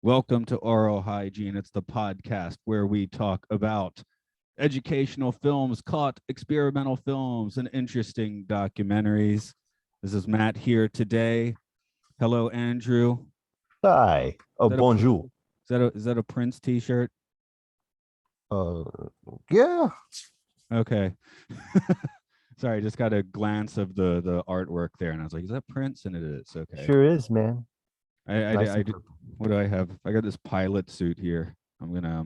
Welcome to Aural Hygiene. It's the podcast where we talk about educational films, caught experimental films, and interesting documentaries. This is Matt here today. Hello, Andrew. Hi. Oh, Is that a, bonjour. is that a Prince t-shirt? Uh, yeah. Okay. Sorry, I just got a glance of the artwork there, and I was like, "Is that Prince?" And it is. Okay. Sure is, man. Nice I and did. purple. What do I have? I got this pilot suit here. I'm gonna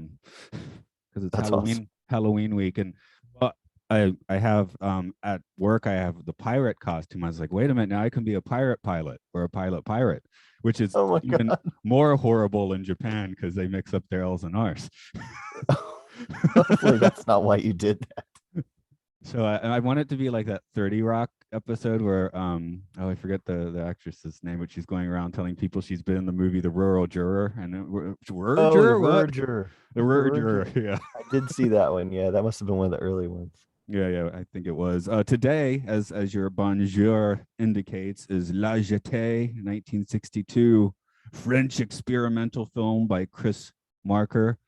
because it's That's awesome. Halloween week, and well, I have at work I have the pirate costume. I was like, wait a minute, now I can be a pirate pilot or a pirate, which is Oh my even God. more horrible in Japan because they mix up their L's and R's. Hopefully that's not why you did that. So I want it to be like that 30 Rock episode where I forget the actress's name, but she's going around telling people she's been in the movie The Rural Juror, and Rural Oh, the Juror, what? Verger. The Rural Juror, yeah. I did see that one. Yeah, that must have been one of the early ones. Yeah, I think it was. Today, as your bonjour indicates, is La Jetee, 1962 French experimental film by Chris Marker.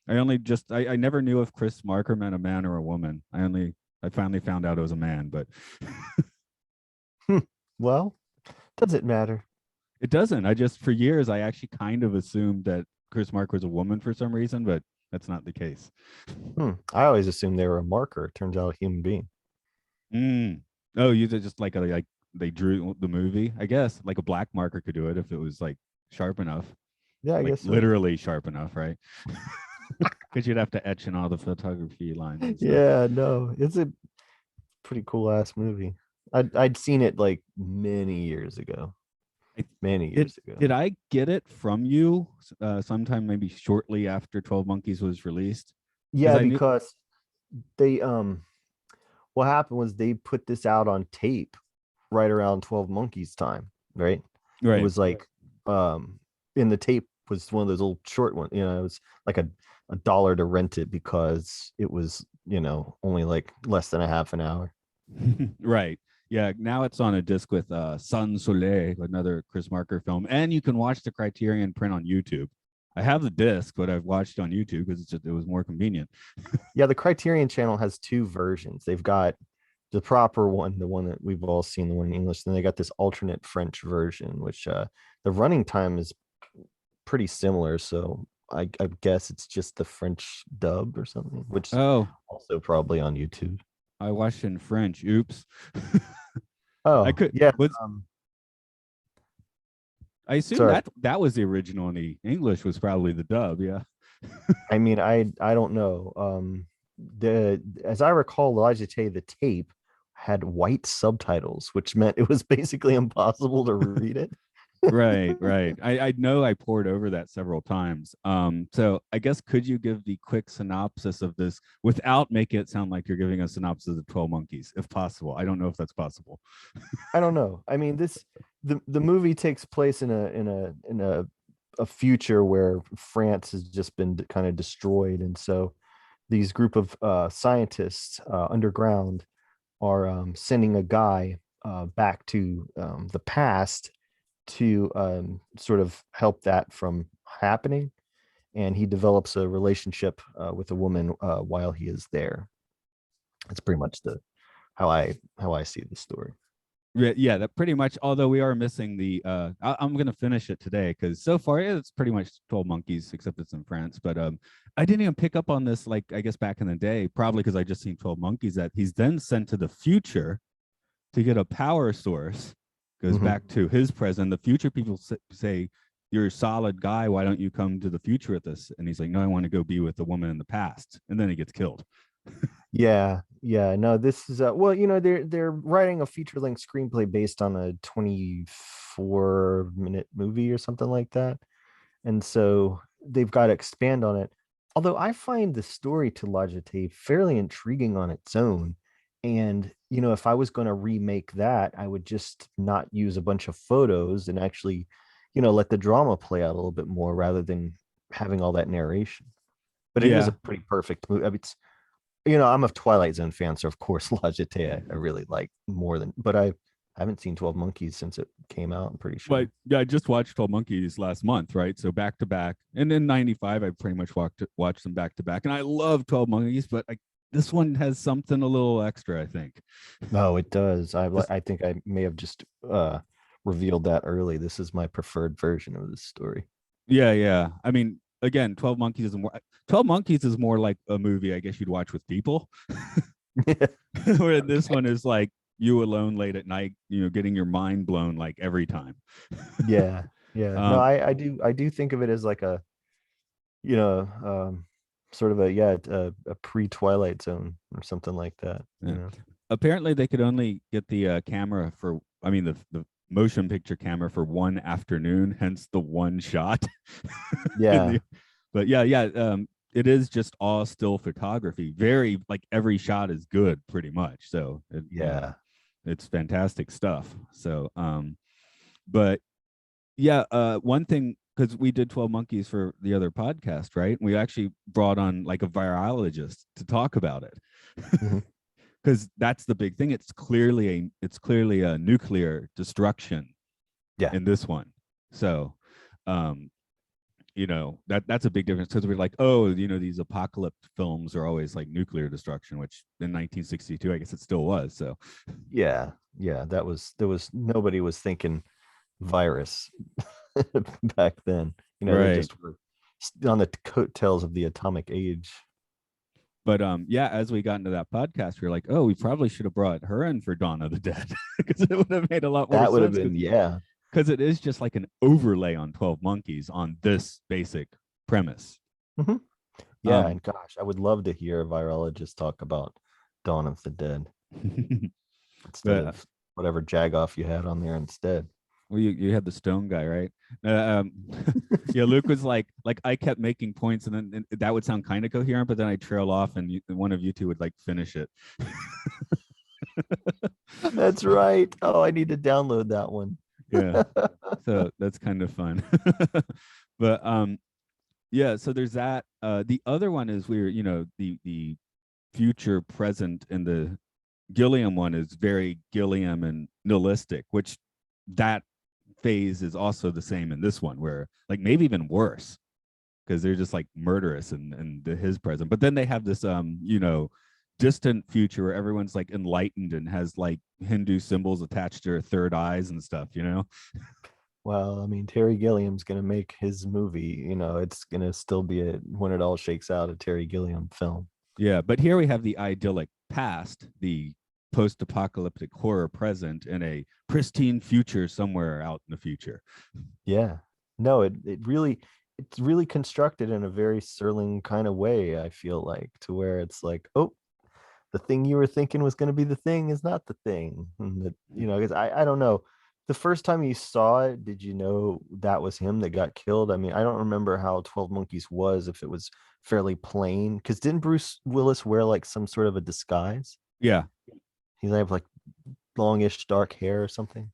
I never knew if Chris Marker meant a man or a woman. I finally found out it was a man, but Well, does it matter? it doesn't. For years, I actually kind of assumed that Chris Marker was a woman for some reason, but that's not the case. I always assumed they were a marker. Turns out a human being. Oh, you just like they drew the movie, I guess. Like a black marker could do it if it was like sharp enough. Yeah, I Like guess so. literally sharp enough, right? Because you'd have to etch in all the photography lines and stuff. Yeah, no, it's a pretty cool ass movie. I'd seen it like many years ago. Did I get it from you sometime maybe shortly after 12 Monkeys was released? Yeah, because they what happened was they put this out on tape right around 12 Monkeys time, right? Right. It was like in the tape was one of those old short ones, it was like a dollar to rent it because it was, only like less than a half an hour. Right. Yeah, now it's on a disc with Sun Soleil, another Chris Marker film, and you can watch the Criterion print on YouTube. I have the disc, but I've watched on YouTube because it was more convenient. Yeah, the Criterion channel has two versions. They've got the proper one, the one that we've all seen, the one in English. Then they got this alternate French version, which the running time is pretty similar. So I guess it's just the French dub or something, which is also probably on YouTube. I watched in French. Oops. Oh, I could. Yeah. I assume that was the original, and the English was probably the dub. Yeah. I mean, I don't know. As I recall, the tape had white subtitles, which meant it was basically impossible to read it. Right. I know I poured over that several times. So I guess could you give the quick synopsis of this without making it sound like you're giving a synopsis of 12 Monkeys, if possible? I don't know if that's possible. I don't know. I mean, the movie takes place in a future where France has just been kind of destroyed, and so these group of scientists underground are sending a guy back to the past to sort of help that from happening, and he develops a relationship with a woman while he is there. That's pretty much how I see the story. Yeah, that pretty much. Although we are missing the, I'm gonna finish it today because so far it's pretty much 12 Monkeys, except it's in France. But I didn't even pick up on this, like I guess back in the day, probably because I just seen 12 Monkeys. That he's then sent to the future to get a power source. Goes back to his present. The future people say, "You're a solid guy. Why don't you come to the future with us?" And he's like, "No, I want to go be with the woman in the past." And then he gets killed. Yeah. No, this is well, they're writing a feature-length screenplay based on a 24-minute movie or something like that, and so they've got to expand on it. Although I find the story to La Jetée fairly intriguing on its own. And, if I was going to remake that, I would just not use a bunch of photos and actually, let the drama play out a little bit more rather than having all that narration. But it is a pretty perfect movie. I mean, I'm a Twilight Zone fan, so of course La Jetée I really like more than, but I I haven't seen 12 Monkeys since it came out, I'm pretty But sure. yeah, I just watched 12 Monkeys last month, right? So back to back. And in 95, I pretty much watched them back to back. And I love 12 Monkeys, but this one has something a little extra, I think. No, it does. Just, I think I may have just revealed that early. This is my preferred version of this story. yeah, yeah. I mean, again, 12 Monkeys is more like a movie I guess you'd watch with people. Where this one is like you alone late at night, getting your mind blown like every time. Yeah, yeah. No, um, I do think of it as like a, you know, sort of a, yeah, a pre-Twilight Zone or something like that, you yeah. know. Apparently, they could only get the camera for, I mean, the motion picture camera for one afternoon, hence the one shot. Yeah, But yeah, yeah. It is just all still photography. Very like every shot is good, pretty much. So yeah. it's fantastic stuff. So but yeah, one thing, because we did 12 Monkeys for the other podcast, right? We actually brought on like a virologist to talk about it. Mhm. Because that's the big thing. It's clearly a nuclear destruction Yeah, in this one. So um that's a big difference, because we're like, oh, these apocalypse films are always like nuclear destruction, which in 1962 I guess it still was. So yeah, yeah. There was nobody was thinking virus back then. You know, they right. just were on the coattails of the atomic age. But yeah, as we got into that podcast, we were like, oh, we probably should have brought her in for Dawn of the Dead, because it would have made a lot more That would have sense, been, yeah, because it is just like an overlay on 12 Monkeys on this basic premise. mhm. Yeah. um And gosh, I would love to hear a virologist talk about Dawn of the Dead instead but of whatever jagoff you had on there instead. well, you had the stone guy, right? Um, yeah, Luke was like I kept making points, and then that would sound kind of coherent, but then I trail off, and one of you two would like finish it. That's right. Oh, I need to download that one. Yeah, so that's kind of fun. But yeah, so there's that. The other one is where the future, present, and the Gilliam one is very Gilliam and nihilistic, which that phase is also the same in this one, where like maybe even worse, because they're just like murderous and his present. But then they have this distant future where everyone's like enlightened and has like Hindu symbols attached to their third eyes and stuff. Well, I mean, Terry Gilliam's gonna make his movie. You know, it's gonna still be a, when it all shakes out, a Terry Gilliam film. Yeah, but here we have the idyllic past, the post-apocalyptic horror present, and a pristine future somewhere out in the future. Yeah. No, it's really constructed in a very Serling kind of way, I feel like, to where it's like, oh, the thing you were thinking was going to be the thing is not the thing. And that, you know, because I don't know. The first time you saw it, did you know that was him that got killed? I mean, I don't remember how 12 Monkeys was, if it was fairly plain. Because didn't Bruce Willis wear like some sort of a disguise? Yeah, He have like longish dark hair or something.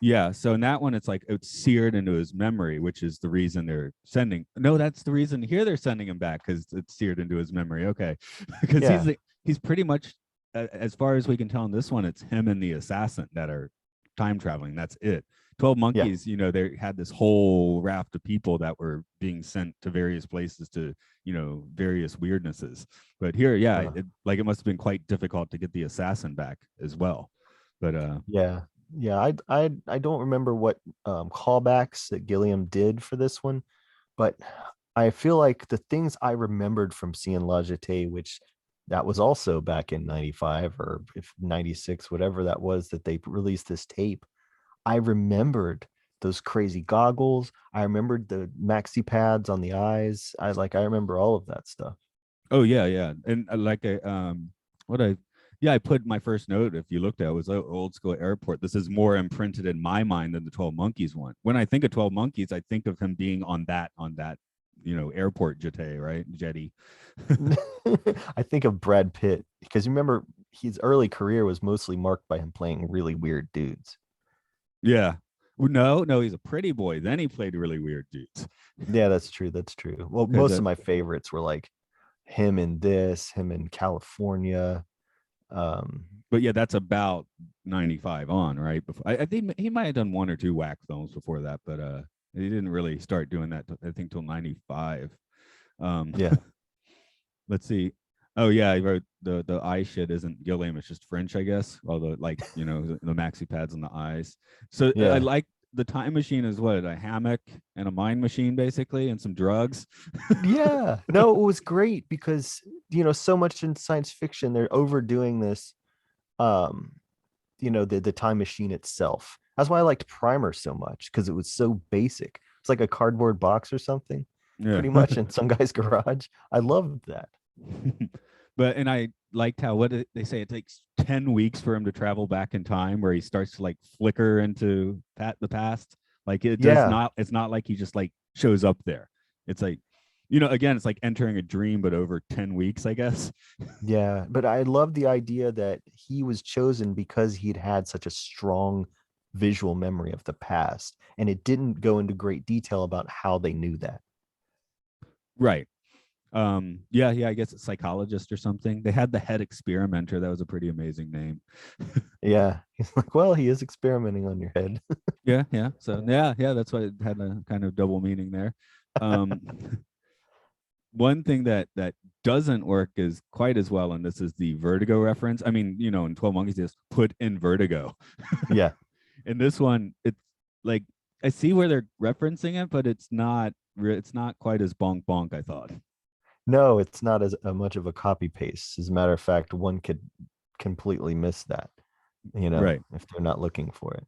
yeah. So in that one, it's like it's seared into his memory, which is the reason they're sending. No, that's the reason here they're sending him back, because it's seared into his memory. Okay, because Yeah. he's pretty much, as far as we can tell in this one, it's him and the assassin that are time traveling. That's it. 12 Yeah. Monkeys, they had this whole raft of people that were being sent to various places to, various weirdnesses. But here, yeah, Uh, it must have been quite difficult to get the assassin back as well. But yeah. Yeah. I don't remember what callbacks that Gilliam did for this one, but I feel like the things I remembered from seeing La Jetée, which that was also back in 95 or if 96, whatever that was, that they released this tape. I remembered those crazy goggles. I remembered the maxi pads on the eyes. I remember all of that stuff. oh yeah, yeah. And like what I yeah, I put my first note, if you looked at it, was old school airport. This is more imprinted in my mind than the 12 Monkeys one. When I think of 12 Monkeys, I think of him being on that airport jetee, right? Jetee. I think of Brad Pitt because you remember his early career was mostly marked by him playing really weird dudes. Yeah. No, no, he's a pretty boy. Then he played really weird dudes. Yeah, that's true. That's true. Well, Because most of my favorites were like him in this, him in California. But yeah, that's about 95 on, right? Before I think he might have done one or two whack films before that, but he didn't really start doing that, I think, till 95. Um, Yeah. let's see. Oh yeah, he wrote the eye shit isn't Gilliam, it's just French, I guess. Although, like, the maxi pads on the eyes. So I Yeah. like the time machine is what, a hammock and a mind machine basically, and some drugs. Yeah. No, it was great because, so much in science fiction, they're overdoing this, um, the time machine itself. That's why I liked Primer so much, because it was so basic. It's like a cardboard box or something, Yeah. pretty much in some guy's garage. I loved that. But and I liked how, what they say, it takes 10 weeks for him to travel back in time, where he starts to like flicker into the past. Like, it does Yeah. not, it's not like he just like shows up there. It's like, again, it's like entering a dream, but over 10 weeks, I guess. Yeah. But I love the idea that he was chosen because he'd had such a strong visual memory of the past. And it didn't go into great detail about how they knew that. Right. Yeah, I guess it's psychologist or something. They had the head experimenter. That was a pretty amazing name. Yeah. He's like, well, he is experimenting on your head. Yeah. So yeah, that's why it had a kind of double meaning there. Um, one thing that doesn't work is quite as well, and this is the vertigo reference. I mean, in 12 Monkeys, just put in vertigo. Yeah. In this one, it's like, I see where they're referencing it, but it's not quite as bonk bonk, I thought. No, it's not as much of a copy paste. As a matter of fact, one could completely miss that, Right. if they're not looking for it.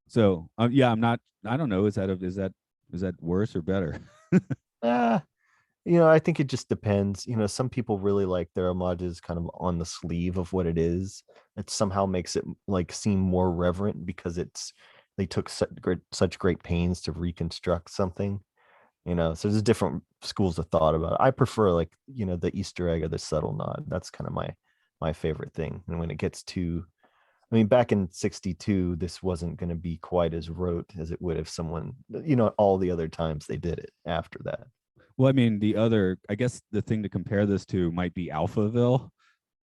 So yeah, I don't know, is that worse or better? Ah, I think it just depends. Some people really like their homages kind of on the sleeve of what it is. It somehow makes it like seem more reverent because they took such great pains to reconstruct something. So there's different schools of thought about it. I prefer, like, the Easter egg or the subtle nod. That's kind of my favorite thing. And when it gets to, I mean, back in 62, this wasn't going to be quite as rote as it would if someone, all the other times they did it after that. Well, I mean, I guess the thing to compare this to might be Alphaville,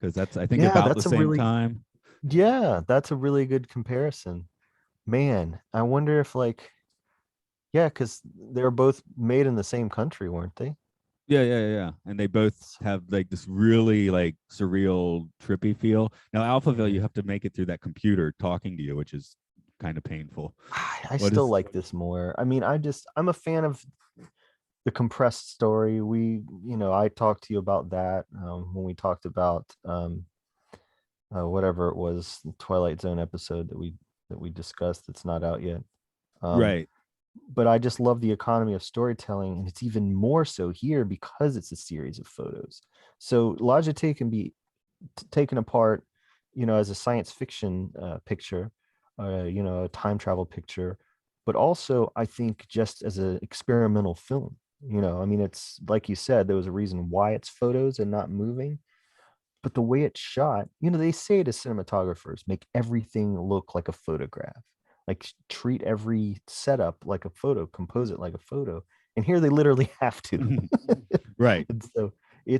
because that's, I think, Yeah, about the same time. that's a really good comparison. Man, I wonder if, like, yeah, because they're both made in the same country, weren't they? Yeah. And they both have like this really like surreal, trippy feel. Now, Alphaville, you Yeah. have to make it through that computer talking to you, which is kind of painful. I What still is like this more. I mean, I'm a fan of the compressed story. I talked to you about that, when we talked about, whatever it was, the Twilight Zone episode that we discussed. It's not out yet. Um, right? but I just love the economy of storytelling, and it's even more so here because it's a series of photos. So Logitech can be taken apart, as a science fiction picture, a time travel picture, but also I think just as an experimental film. I mean, it's like you said, there was a reason why it's photos and not moving. But the way it's shot, they say to cinematographers, make everything look like a photograph. Like, treat every setup like a photo, compose it like a photo. And here they literally have to. Right. And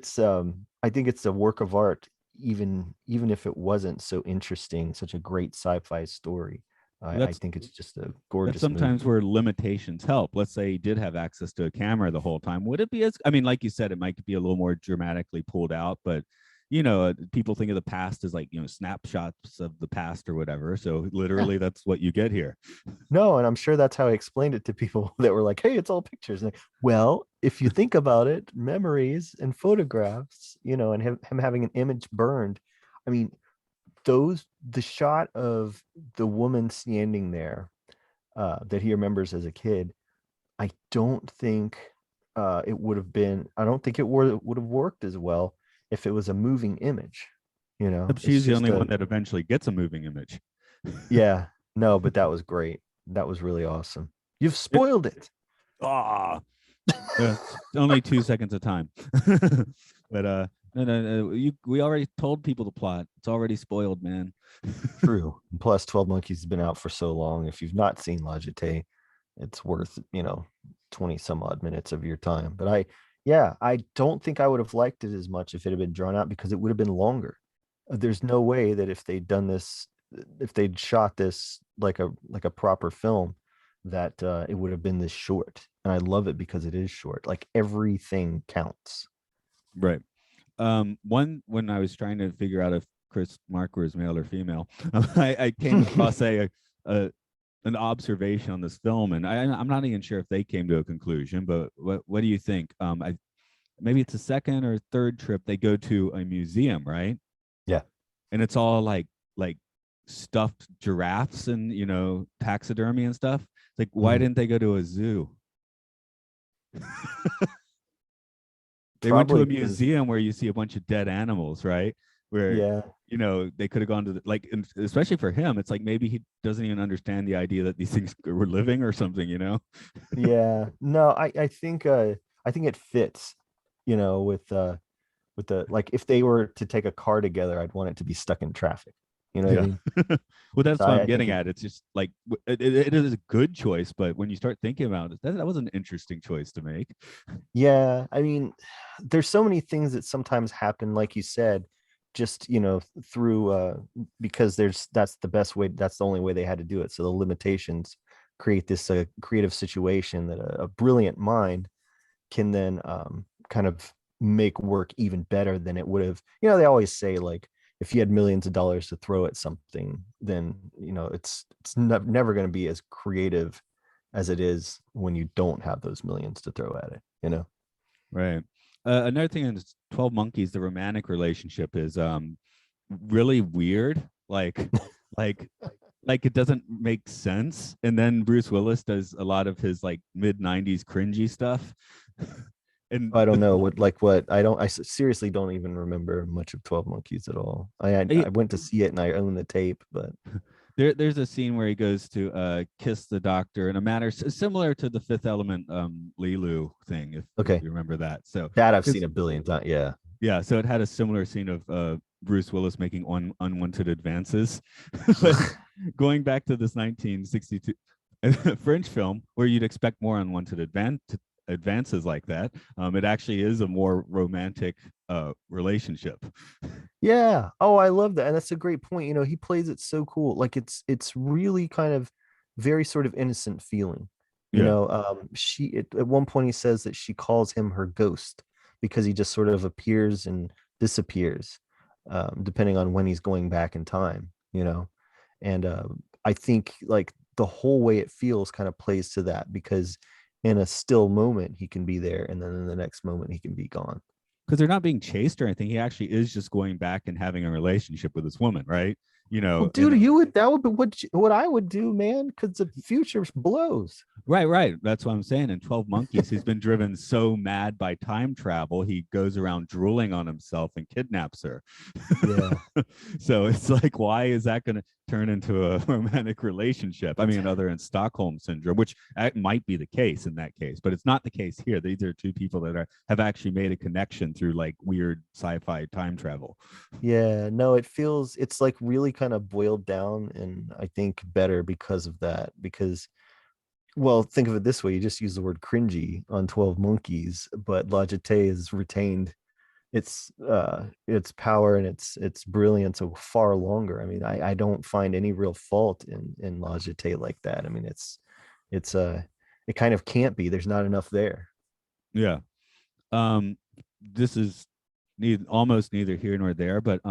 so I think it's a work of art, even if it wasn't so interesting, such a great sci-fi story. Well, I think it's just a that's gorgeous sometimes movie. where limitations help. Let's say he did have access to a camera the whole time. Would it be as, I mean, like you said, it might be a little more dramatically pulled out, but people think of the past as like, snapshots of the past or whatever. So Yeah. literally that's what you get here. No, and I'm sure that's how I explained it to people that were like, "Hey, it's all pictures." And well, if you think about it, memories and photographs, and him having an image burned. I mean, the shot of the woman standing there, that he remembers as a kid. I don't think it would have been. I don't think it would have worked as well if it was a moving image. It's She's the just only one a that eventually gets a moving image. yeah. No, but that was great. That was really awesome. You've It, spoiled it. ah, it's only 2 seconds of time. But no, we already told people the plot. It's already spoiled, man. True. Plus, 12 Monkeys has been out for so long. If you've not seen Logitech, it's worth, 20 some odd minutes of your time. Yeah, I don't think I would have liked it as much if it had been drawn out because it would have been longer. there's no way that if they'd done this, if they'd shot this like a proper film, that it would have been this short. And I love it because it is short. Like everything counts. Right. One when I was trying to figure out if Chris Marker is male or female, I came across a an observation on this film, and I'm not even sure if they came to a conclusion, but what do you think? Maybe it's a second or third trip they go to a museum, right? Yeah. And it's all like stuffed giraffes and taxidermy and stuff. It's like, why Mhm. didn't they go to a zoo? They went to Probably a because, museum where you see a bunch of dead animals, right? Where yeah, they could have gone to especially for him, it's like maybe he doesn't even understand the idea that these things were living or something. yeah. No, I think it fits, with the, like, if they were to take a car together, I'd want it to be stuck in traffic. You know what I Yeah. mean? Well, that's So what I'm I think getting it, at. It's just like it is a good choice, but when you start thinking about it, that was an interesting choice to make. yeah, I mean, there's so many things that sometimes happen, like you said, just, through because that's the best way, that's the only way they had to do it. So the limitations create this creative situation that a brilliant mind can then kind of make work even better than it would have. They always say, like, if you had millions of dollars to throw at something, then it's never going to be as creative as it is when you don't have those millions to throw at it. Right. Another thing in 12 Monkeys, the romantic relationship is really weird. Like like it doesn't make sense. And then Bruce Willis does a lot of his like mid 90s cringy stuff. and I don't the, know what I seriously don't even remember much of 12 Monkeys at all. I went to see it and I own the tape, but there's a scene where he goes to kiss the doctor in a manner similar to the Fifth Element Lilu thing, if okay, you remember that. So that I've seen because a billion times. Yeah. yeah, so it had a similar scene of Bruce Willis making unwanted advances. But going back to this 1962 French film, where you'd expect more unwanted advances like that, it actually is a more romantic relationship. Yeah. Oh, I love that. And that's a great point. He plays it so cool. Like it's really kind of very sort of innocent feeling. Yeah, At one point he says that she calls him her ghost because he just sort of appears and disappears, depending on when he's going back in time. And I think, like, the whole way it feels kind of plays to that, because in a still moment he can be there, and then in the next moment he can be gone. because they're not being chased or anything. He actually is just going back and having a relationship with this woman, right? Well, And dude, that would be what I would do, man, because the future blows. right. That's what I'm saying. In 12 Monkeys, he's been driven so mad by time travel, he goes around drooling on himself and kidnaps her. Yeah. So it's like, why is that going to turn into a romantic relationship? I mean, other than Stockholm syndrome, which might be the case in that case, but it's not the case here. These are two people that have actually made a connection through like weird sci-fi time travel. Yeah, no, it's like really kind of boiled down, and I think better because of that. Because, well, think of it this way: you just use the word cringy on 12 Monkeys, but La Jetée has retained its power and its brilliance so far longer. I mean, I don't find any real fault in La Jetée like that. I mean, it's it kind of can't be. There's not enough there. Yeah. Um, this is almost neither here nor there, but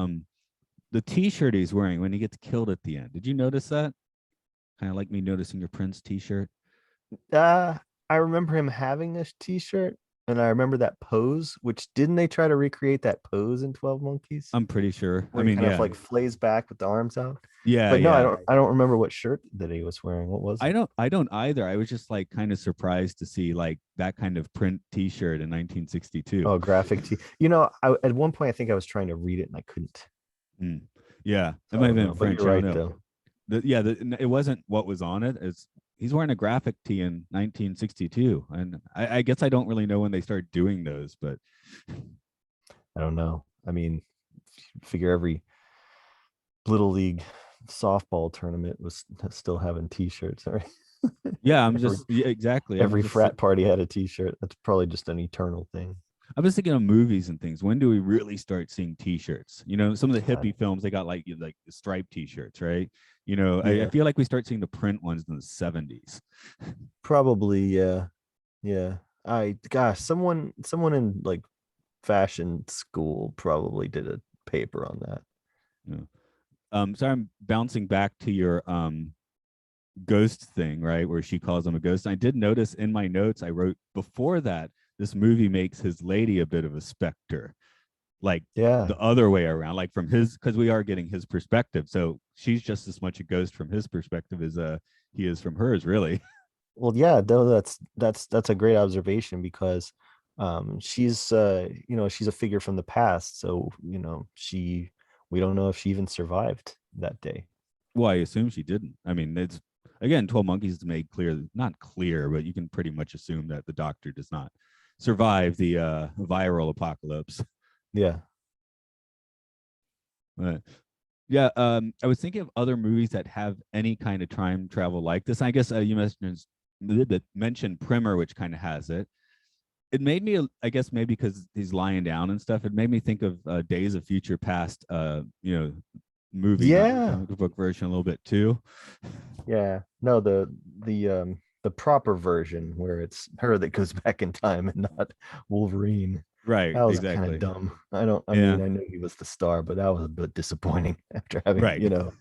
the T-shirt he's wearing when he gets killed at the end. Did you notice that? Kind of like me noticing your Prince T-shirt. Uh, I remember him having this T-shirt, and I remember that pose. Which, didn't they try to recreate that pose in 12 Monkeys, I'm pretty sure. I where he mean, kind of yeah, like flays back with the arms out? yeah, But no, yeah. I don't remember what shirt that he was wearing. What was it? I don't either. I was just like kind of surprised to see like that kind of print T-shirt in 1962. Oh, graphic tee. At one point I think I was trying to read it and I couldn't. Mm. Yeah, it So I might have don't been know. But French. you're I don't right know. though. It wasn't what was on it. He's wearing a graphic tee in 1962, and I guess I don't really know when they started doing those, but I don't know. I mean, figure every little league softball tournament was still having T-shirts. Right? yeah, I'm every just yeah, exactly. I'm every just frat party had a T-shirt. That's probably just an eternal thing. I was thinking of movies and things. When do we really start seeing T-shirts? You know, some of the God, hippie films they got like the striped T-shirts, right? You know, I yeah, feel like we start seeing the print ones in the 70s. probably, yeah, yeah. Gosh, someone in like fashion school probably did a paper on that. You know? So I'm bouncing back to your ghost thing, right? Where she calls him a ghost. I did notice in my notes I wrote before that this movie makes his lady a bit of a specter, like Yeah. the other way around, like from his, because we are getting his perspective. So she's just as much a ghost from his perspective as he is from hers, really. Well, yeah, though that's a great observation because she's she's a figure from the past. So, we don't know if she even survived that day. Well, I assume she didn't. I mean, it's again 12 Monkeys made clear, not clear, but you can pretty much assume that the doctor does not survive the viral apocalypse. Yeah. Uh, Yeah, I was thinking of other movies that have any kind of time travel like this. I guess you mentioned Primer, which kind of has it. It made me, I guess, maybe because he's lying down and stuff. It made me think of Days of Future Past, movie, not Yeah. comic book version, a little bit too. Yeah. No, the proper version where it's her that goes back in time and not Wolverine. Right, That was kind of exactly. dumb. I Yeah, mean, I knew he was the star, but that was a bit disappointing after having, right. no,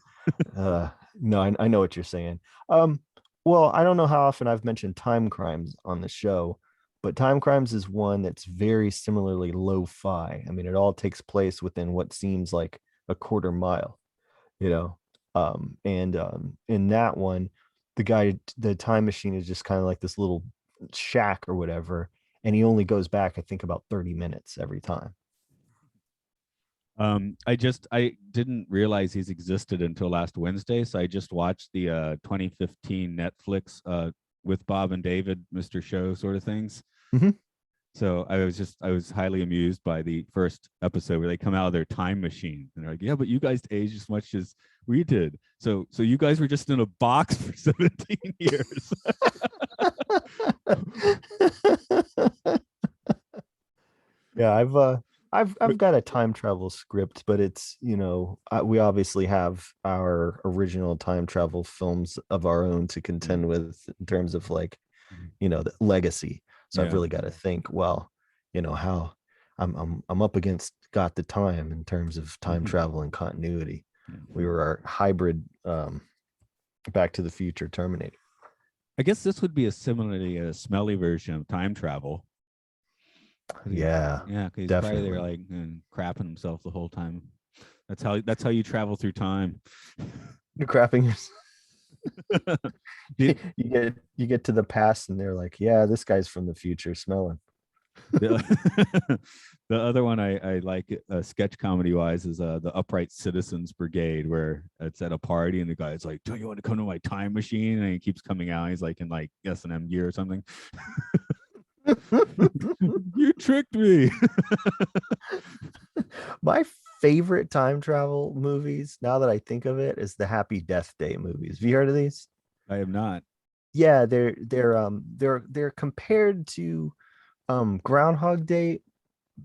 I know what you're saying. Um, well, I don't know how often I've mentioned Time Crimes on the show, but Time Crimes is one that's very similarly lo-fi. I mean, it all takes place within what seems like a quarter mile, you know. And in that one, the time machine is just kind of like this little shack or whatever, and he only goes back, I think, about 30 minutes every time. I didn't realize he's existed until last Wednesday, so I just watched the 2015 Netflix with Bob and David, Mr. Show sort of things. Mhm. So I was highly amused by the first episode where they come out of their time machine and they're like, yeah, but you guys aged as much as we did. So you guys were just in a box for 17 years. Yeah, I've got a time travel script, but it's, we obviously have our original time travel films of our own to contend with in terms of like, the legacy. So I've Yeah. really got to think, well, how I'm up against Got the Time in terms of time travel and continuity. We were our hybrid Back to the Future Terminator. I guess this would be a similarly a smelly version of time travel. Yeah, Yeah, because he's probably there definitely. like crapping himself the whole time. That's how you travel through time. You're crapping yourself. the, You get to the past and they're like, yeah, this guy's from the future smelling. the, the other one I like sketch comedy wise is the Upright Citizens Brigade, where it's at a party and the guy's like, "Don't you want to come to my time machine?" And he keeps coming out. He's like in like S&M gear or something. You tricked me. My favorite time travel movies, now that I think of it, is the Happy Death Day movies. Have you heard of these? I have not. Yeah, they're compared to Groundhog Day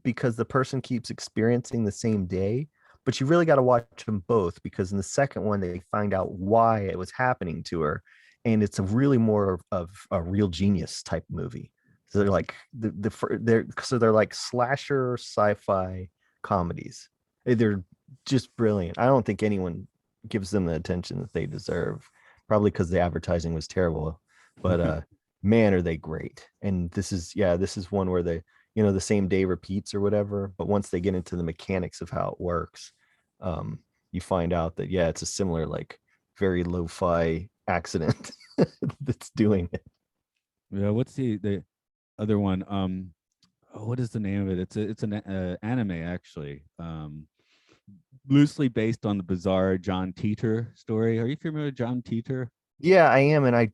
because the person keeps experiencing the same day, but you really got to watch them both because in the second one they find out why it was happening to her, and it's a really more of a real genius type movie. So they're like they're like slasher sci-fi comedies. They're just brilliant. I don't think anyone gives them the attention that they deserve, probably because the advertising was terrible, but man, are they great. And this is one where the same day repeats or whatever, but once they get into the mechanics of how it works, um you find out that, yeah, it's a similar, like, very lo-fi accident that's doing it. Yeah, what's the other one? What is the name of it? It's an anime actually. Loosely based on the bizarre John Teeter story. Are you familiar with John Teeter? Yeah, I am. And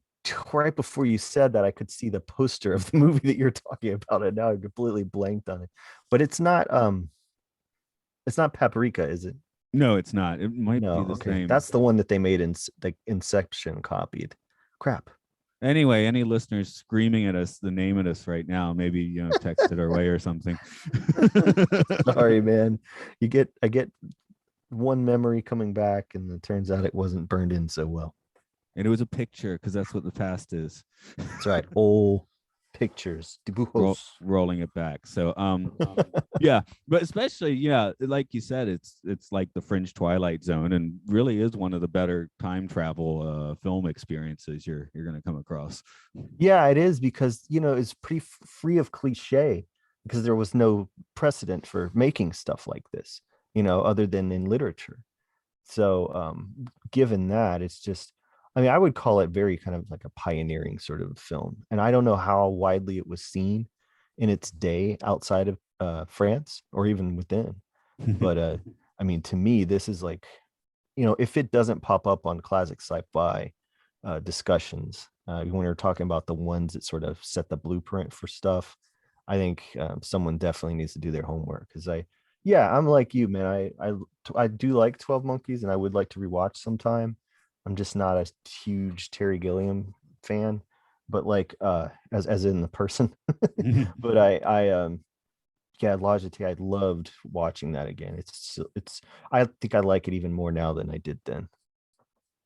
right before you said that, I could see the poster of the movie that you're talking about, and now I completely blanked on it. But it's not Paprika, is it? No, it's not. It might be No. the Okay, same. that's the one that they made in, like, Inception copied. Crap. Anyway, any listeners screaming at us the name at us right now, maybe text it our way or something. Sorry, man. I get one memory coming back, and it turns out it wasn't burned in so well. And it was a picture, because that's what the past is. That's right. Old pictures, dibujos. Rolling it back. So yeah, but especially, yeah, like you said, it's like the fringe Twilight Zone, and really is one of the better time travel film experiences you're going to come across. Yeah, it is, because it's pretty free of cliche, because there was no precedent for making stuff like this, other than in literature. So given that, it's just, I mean, I would call it very kind of like a pioneering sort of film. And I don't know how widely it was seen in its day outside of France or even within. But I mean, to me, this is like, if it doesn't pop up on classic sci-fi discussions, when we're talking about the ones that sort of set the blueprint for stuff, I think someone definitely needs to do their homework. Because yeah, I'm like you, man. I do like 12 Monkeys, and I would like to rewatch sometime. I'm just not a huge Terry Gilliam fan, but like as in the person. But yeah, Logitech, I loved watching that again. It's I think I like it even more now than I did then.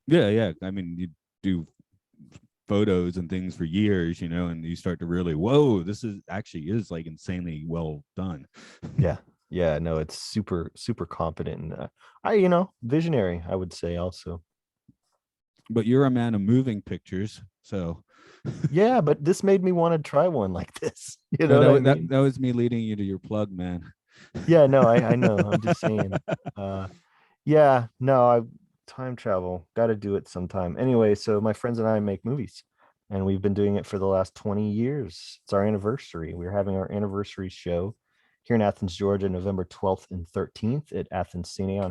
Yeah. I mean, you do photos and things for years, and you start to really, whoa, this is actually is like insanely well done. Yeah, no, it's super competent, and visionary, I would say also. But you're a man of moving pictures, so Yeah, but this made me want to try one like this. You no, know what I that mean? was me leading you to your plug, man. Yeah, no, I know. I'm just saying. Uh yeah, no, I time travel. Got to do it sometime. Anyway, so my friends and I make movies, and we've been doing it for the last 20 years. It's our anniversary. We're having our anniversary show here in Athens, Georgia, November 12th and 13th at Athens Cine on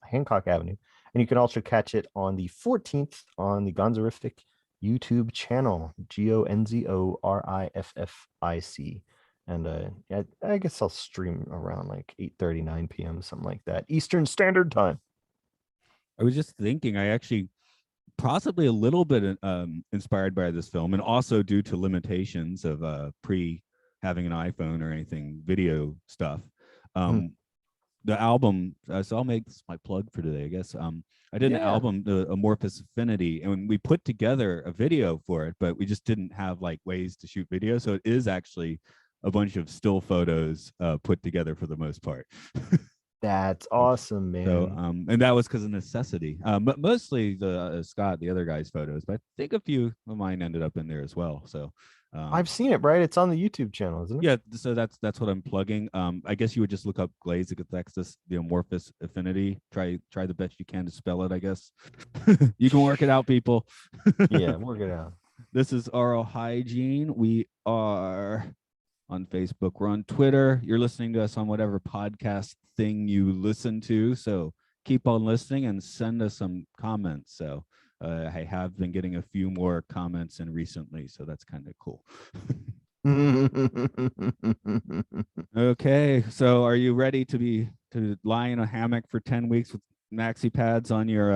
Hancock Avenue. And you can also catch it on the 14th on the Gonzorific YouTube channel, GONZORIFFIC. And yeah, I guess I'll stream around like 8:30, 9 p.m., something like that, Eastern Standard Time. I was just thinking, I actually possibly a little bit inspired by this film, and also due to limitations of pre having an iPhone or anything video stuff. Mhm. Um, the album, so I'll make this my plug for today, I guess. I did an Yeah. album, the Amorphous Affinity, and we put together a video for it, but we just didn't have like ways to shoot video. So it is actually a bunch of still photos put together for the most part. That's awesome, So, man. and that was because of necessity. But mostly the Scott, the other guy's photos, but I think a few of mine ended up in there as well. So, I've seen it, right? It's on the YouTube channel, isn't it? yeah, so that's what I'm plugging. I guess you would just look up Glaze Cathexis, the Amorphous Affinity. Try the best you can to spell it, I guess. You can work it out, people. Yeah, work it out. This is Aural Hygiene. We are on Facebook. We're on Twitter. You're listening to us on whatever podcast thing you listen to. So keep on listening and send us some comments. So I have been getting a few more comments in recently, so that's kind of cool. Okay, so are you ready to lie in a hammock for 10 weeks with maxi pads on your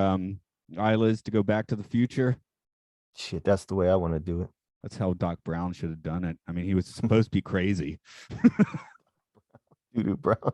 eyelids to go back to the future? Shit, that's the way I want to do it. That's how Doc Brown should have done it. I mean, he was supposed to be crazy. Doo-doo Brown.